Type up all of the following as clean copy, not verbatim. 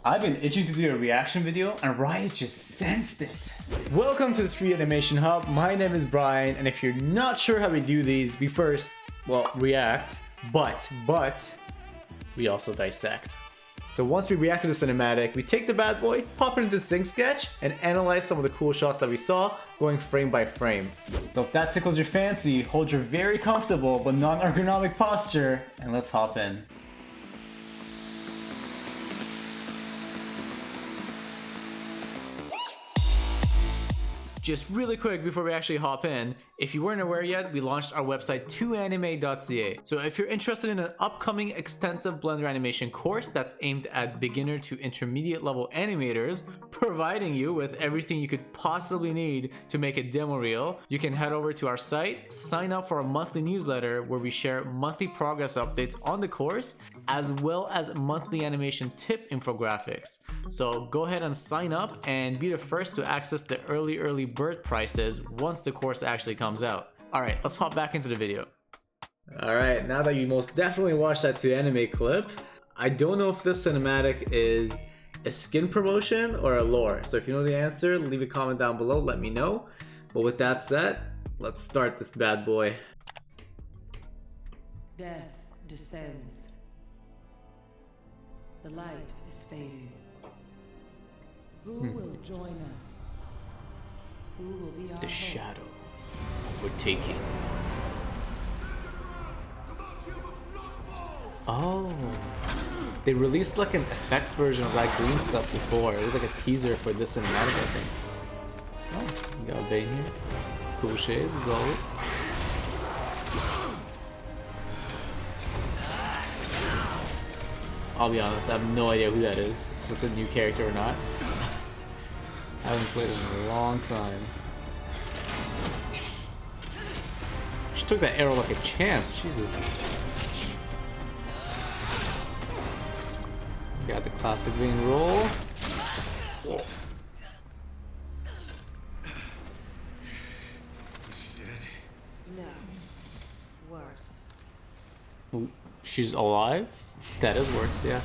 I've been itching to do a reaction video and Riot just sensed it. Welcome to the 3 Animation Hub. My name is Brian, and if you're not sure how we do these, we first, well, react, but we also dissect. So once we react to the cinematic, we take the bad boy, pop it into Sync Sketch, and analyze some of the cool shots that we saw, going frame by frame. So if that tickles your fancy, hold your very comfortable but non-ergonomic posture, and let's hop in. Just really quick before we actually hop in, if you weren't aware yet, we launched our website TOAnimate.ca. So if you're interested in an upcoming extensive Blender animation course that's aimed at beginner to intermediate level animators, providing you with everything you could possibly need to make a demo reel, you can head over to our site, sign up for a monthly newsletter where we share monthly progress updates on the course, as well as monthly animation tip infographics. So go ahead and sign up and be the first to access the early bird prices once the course actually comes out. Alright, let's hop back into the video. Alright, now that you most definitely watched that TOAnimate clip, I don't know if this cinematic is a skin promotion or a lore. So if you know the answer, leave a comment down below, let me know. But with that said, let's start this bad boy. Death descends. The light is fading. Who will join us? Who will be our The hope? shadow we're taking. Oh, they released like an effects version of that green stuff before. It was like a teaser for this cinematic, I think. Oh, you got a vein here. Cool shades as always. I'll be honest, I have no idea who that is. If it's a new character or not. I haven't played it in a long time. She took that arrow like a champ, Jesus. Got the classic vein roll. Whoa. Is she dead? No. Worse. Ooh, she's alive? That is worse, yeah.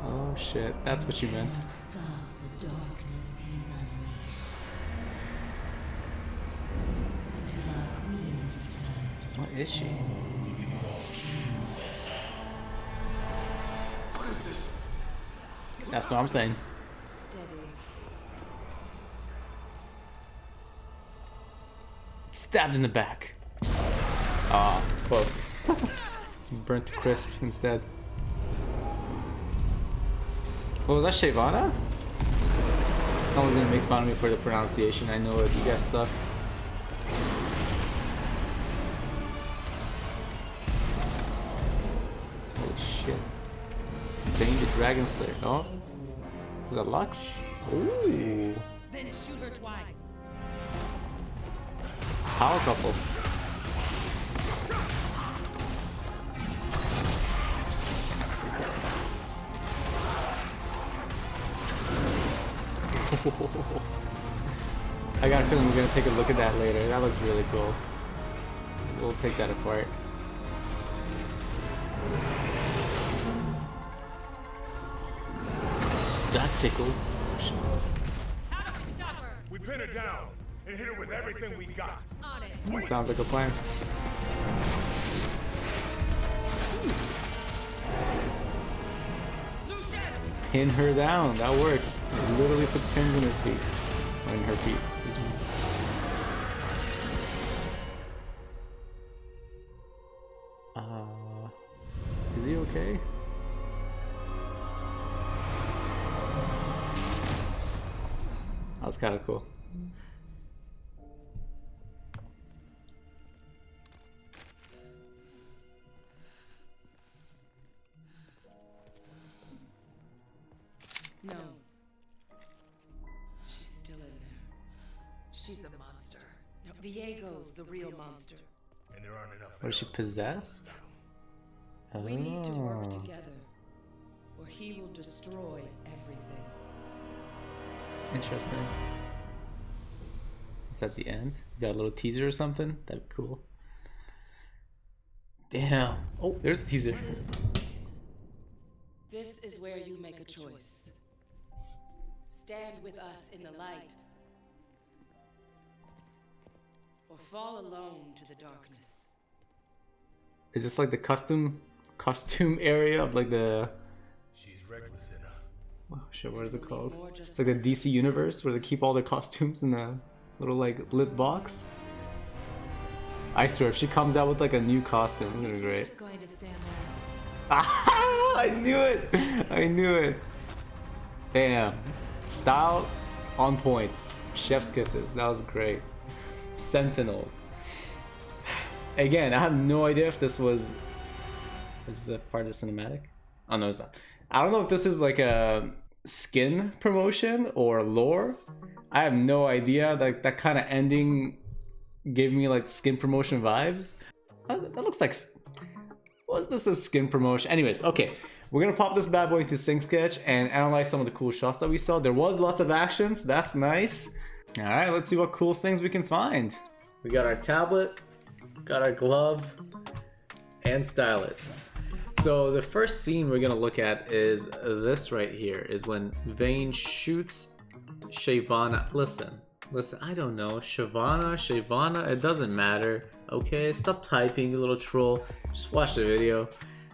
Oh shit, that's what you meant. Stop the darkness he's unleashed. Until our queen is returned. What is she? What is this? That's what I'm saying. Steady. Stabbed in the back. Ah, close. Burnt to crisp instead. Oh, was that Shyvana? Someone's gonna make fun of me for the pronunciation. I know it. You guys suck. Holy shit. Danger Dragon Slayer. Oh. Is that Lux? Ooh. Then shoot her twice. Power couple. I got a feeling we're gonna take a look at that later. That looks really cool. We'll take that apart. That tickled. How do we stop her? We pin her down and hit her with everything we got. On it. Sounds like a plan. Lucian! Pin her down. That works. Literally put pins in his feet. Or in her feet, excuse me. Is he okay? That was kind of cool. No. She's still in there. She's a monster. No, Viego's the real monster. And there aren't enough. Was she possessed? We need to work Oh. together, or he will destroy everything. Interesting. Is that the end? Got a little teaser or something? That'd be cool. Damn. Oh, there's the teaser. What is this place? This is where you make a choice. Stand with us in the light, or fall alone to the darkness. Is this like the costume area of like the... She's reckless enough. Oh shit, what is it called? It's like the DC universe where they keep all the costumes in a little like lit box. I swear, if she comes out with like a new costume, it's gonna be great. Just going to stand there. I knew it! I knew it! Damn. Style on point. Chef's kisses. That was great. Sentinels. Again, I have no idea if this was... Is this a part of the cinematic? Oh no, it's not. I don't know if this is like a skin promotion or lore. I have no idea. Like that kind of ending gave me like skin promotion vibes. That looks like... Was this a skin promotion? Anyways, okay. We're gonna pop this bad boy into Sync Sketch and analyze some of the cool shots that we saw. There was lots of action, so that's nice. Alright, let's see what cool things we can find. We got our tablet, got our glove, and stylus. So the first scene we're gonna look at is this right here, is when Vane shoots Shyvana. Listen, I don't know. Shyvana, it doesn't matter. Okay, stop typing, you little troll. Just watch the video.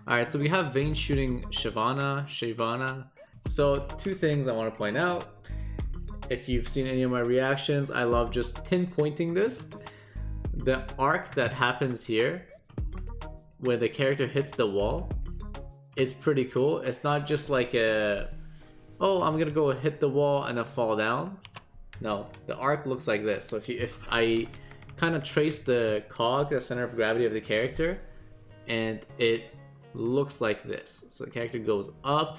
Alright, so we have Vane shooting Shyvana. So two things I want to point out. If you've seen any of my reactions, I love just pinpointing this. The arc that happens here, where the character hits the wall, it's pretty cool. It's not just like a, oh, I'm gonna go hit the wall and then fall down. No, the arc looks like this. So if I kind of trace the cog, the center of gravity of the character, and it looks like this. So the character goes up,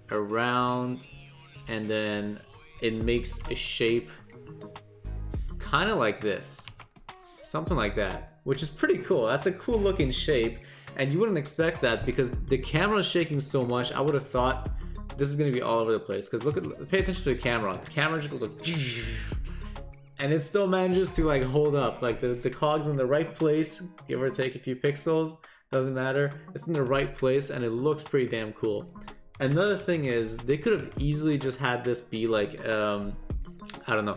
around, and then it makes a shape kind of like this. Something like that, which is pretty cool. That's a cool looking shape, and you wouldn't expect that because the camera is shaking so much. I would have thought this is going to be all over the place, because pay attention to the camera. The camera just goes like, and it still manages to like hold up. Like the cog's in the right place, give or take a few pixels. Doesn't matter. It's in the right place and it looks pretty damn cool. Another thing is they could have easily just had this be like, I don't know.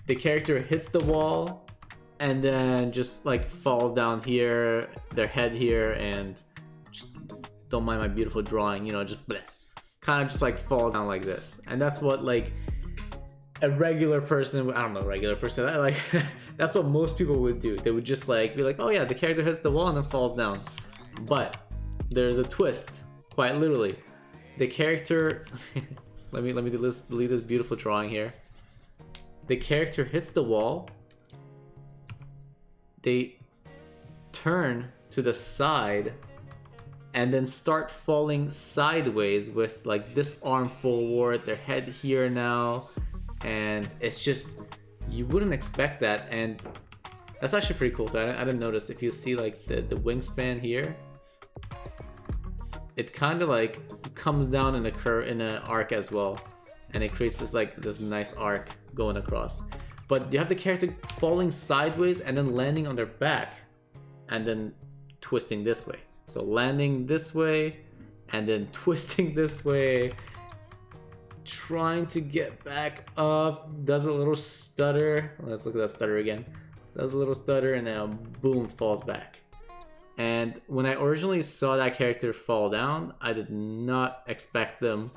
The character hits the wall and then just like falls down here, their head here, and just don't mind my beautiful drawing, you know, just kind of just like falls down like this. And that's what like a regular person, I don't know, regular person, like that's what most people would do. They would just like be like, oh yeah, the character hits the wall and then falls down. But there's a twist, quite literally. The character, let me delete this beautiful drawing here. The character hits the wall. They turn to the side and then start falling sideways with like this arm forward, their head here now, and it's just, you wouldn't expect that, and that's actually pretty cool too. I didn't notice. If you see like the wingspan here, it kind of like comes down in a curve, in an arc as well, and it creates this nice arc going across. But you have the character falling sideways and then landing on their back and then twisting this way. So landing this way and then twisting this way, trying to get back up, does a little stutter. Let's look at that stutter again. Does a little stutter and then boom, falls back. And when I originally saw that character fall down, I did not expect them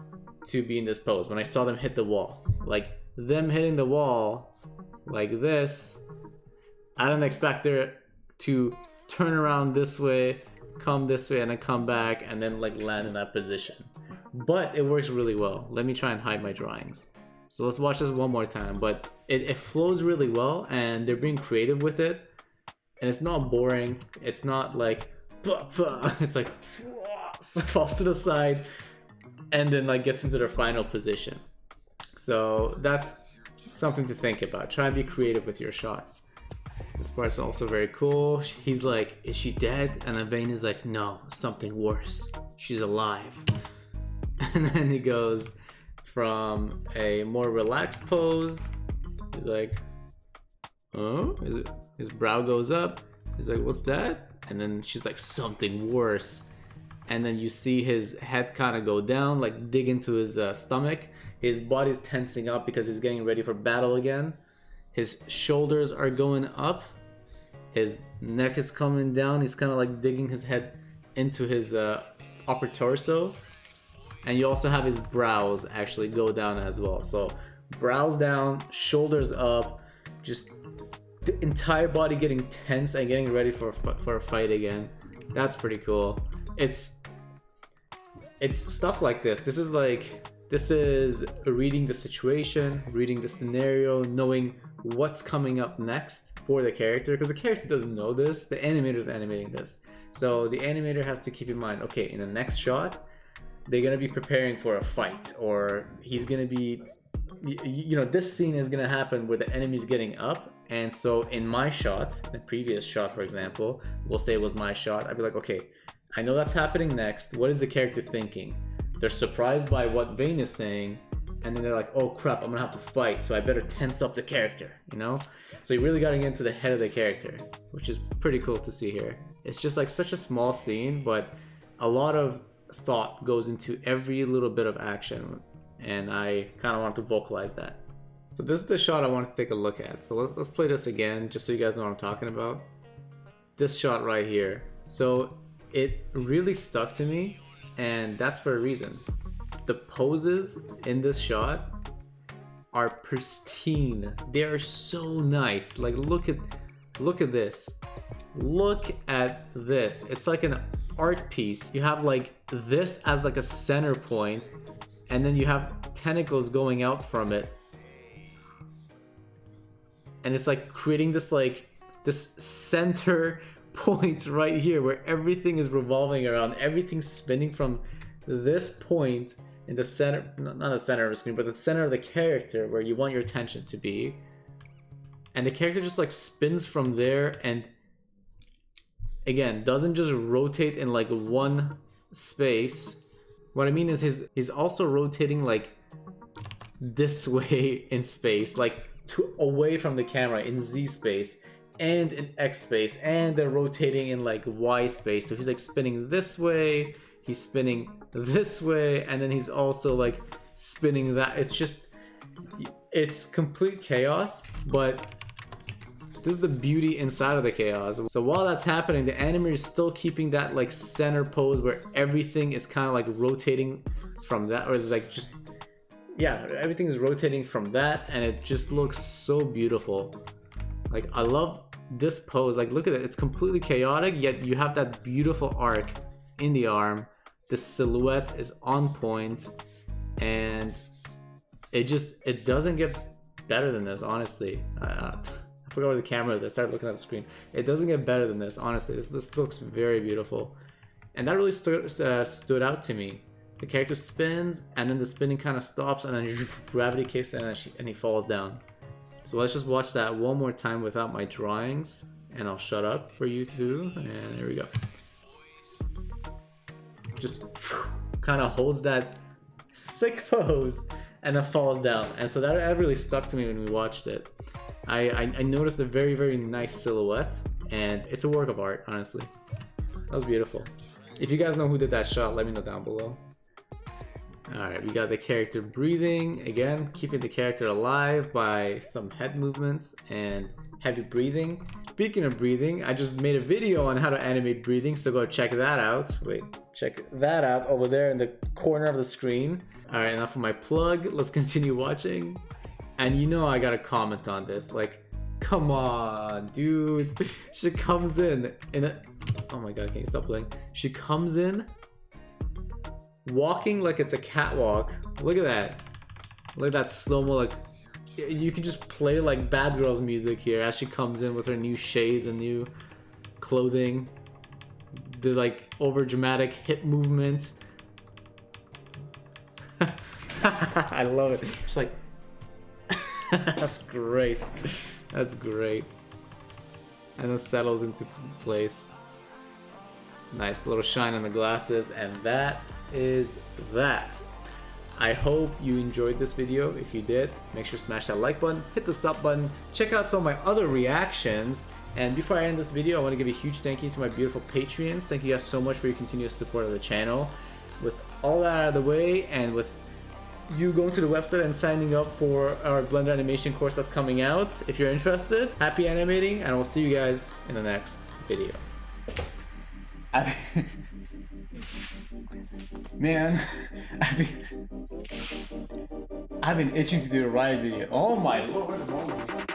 to be in this pose. When I saw them hit the wall, like them hitting the wall like this, I didn't expect her to turn around this way, come this way, and then come back and then like land in that position. But it works really well. Let me try and hide my drawings. So let's watch this one more time. But it flows really well and they're being creative with it. And it's not boring. It's not like, it's like, falls to the side and then like gets into their final position. So that's something to think about. Try and be creative with your shots. This part's also very cool. He's like, is she dead? And then Vane is like, no, something worse. She's alive. And then he goes from a more relaxed pose. He's like, oh, is it? His brow goes up. He's like, what's that? And then she's like, something worse. and then you see his head kind of go down, like dig into his stomach. His body's tensing up because he's getting ready for battle again. His shoulders are going up. His neck is coming down. He's kind of like digging his head into his upper torso. And you also have his brows actually go down as well. So brows down, shoulders up, just the entire body getting tense and getting ready for a fight again. That's pretty cool. It's stuff like this. This is reading the situation, reading the scenario, knowing what's coming up next for the character, because the character doesn't know this. The animator is animating this, so the animator has to keep in mind, okay, in the next shot they're gonna be preparing for a fight, or he's gonna be, you know, this scene is gonna happen where the enemy's getting up. And so in my shot, the previous shot, for example, we'll say it was my shot, I'd be like, okay, I know that's happening next. What is the character thinking? They're surprised by what Vane is saying, and then they're like, oh crap, I'm gonna have to fight, so I better tense up the character, you know? So you really gotta get into the head of the character, which is pretty cool to see here. It's just like such a small scene, but a lot of thought goes into every little bit of action, and I kind of want to vocalize that. So this is the shot I wanted to take a look at. So let's play this again, just so you guys know what I'm talking about. This shot right here. So it really stuck to me, and that's for a reason. The poses in this shot are pristine. They are so nice. Like look at this. Look at this. It's like an art piece. You have like this as like a center point, and then you have tentacles going out from it. And it's like creating this center point right here where everything is revolving around, everything's spinning from this point in the center, not the center of the screen, but the center of the character where you want your attention to be. And the character just like spins from there, and again, doesn't just rotate in like one space. What I mean is he's also rotating like this way in space, like away from the camera in Z space and in X space, and they're rotating in like Y space. So he's like spinning this way, he's spinning this way, and then he's also like spinning that. It's complete chaos, but this is the beauty inside of the chaos. So while that's happening, the animator is still keeping that like center pose where everything is kind of like rotating from that, or it's like just, yeah, everything is rotating from that, and it just looks so beautiful. Like I love this pose. Like look at it, it's completely chaotic, yet you have that beautiful arc in the arm. The silhouette is on point, and it doesn't get better than this, honestly. I forgot where the camera is. I started looking at the screen. It doesn't get better than this, honestly. This looks very beautiful, and that really stood out to me. The character spins, and then the spinning kind of stops, and then gravity kicks in, and he falls down. So let's just watch that one more time without my drawings, and I'll shut up for you too. And here we go. Just kind of holds that sick pose, and then falls down. And so that really stuck to me when we watched it. I noticed a very, very nice silhouette, and it's a work of art, honestly. That was beautiful. If you guys know who did that shot, let me know down below. Alright, we got the character breathing. Again, keeping the character alive by some head movements and heavy breathing. Speaking of breathing, I just made a video on how to animate breathing, so go check that out. Wait, check that out over there in the corner of the screen. Alright, enough of my plug. Let's continue watching. And you know I gotta comment on this. Like, come on, dude. She comes in a... Oh my god, can you stop playing? She comes in walking like it's a catwalk. Look at that. Look at that slow-mo. Like, you can just play like Bad Girls music here as she comes in with her new shades and new clothing. The like over dramatic hip movement. I love it. Just like that's great. That's great. And it settles into place. Nice little shine on the glasses, and that is that. I hope you enjoyed this video. If you did, make sure to smash that like button, hit the sub button, check out some of my other reactions, And before I end this video, I want to give a huge thank you to my beautiful Patreons. Thank you guys so much for your continuous support of the channel. With all that out of the way, and with you going to the website and signing up for our Blender animation course that's coming out, if you're interested, happy animating, and we'll see you guys in the next video. Man, I've been itching to do a riot video. Oh my lord, what's wrong with me?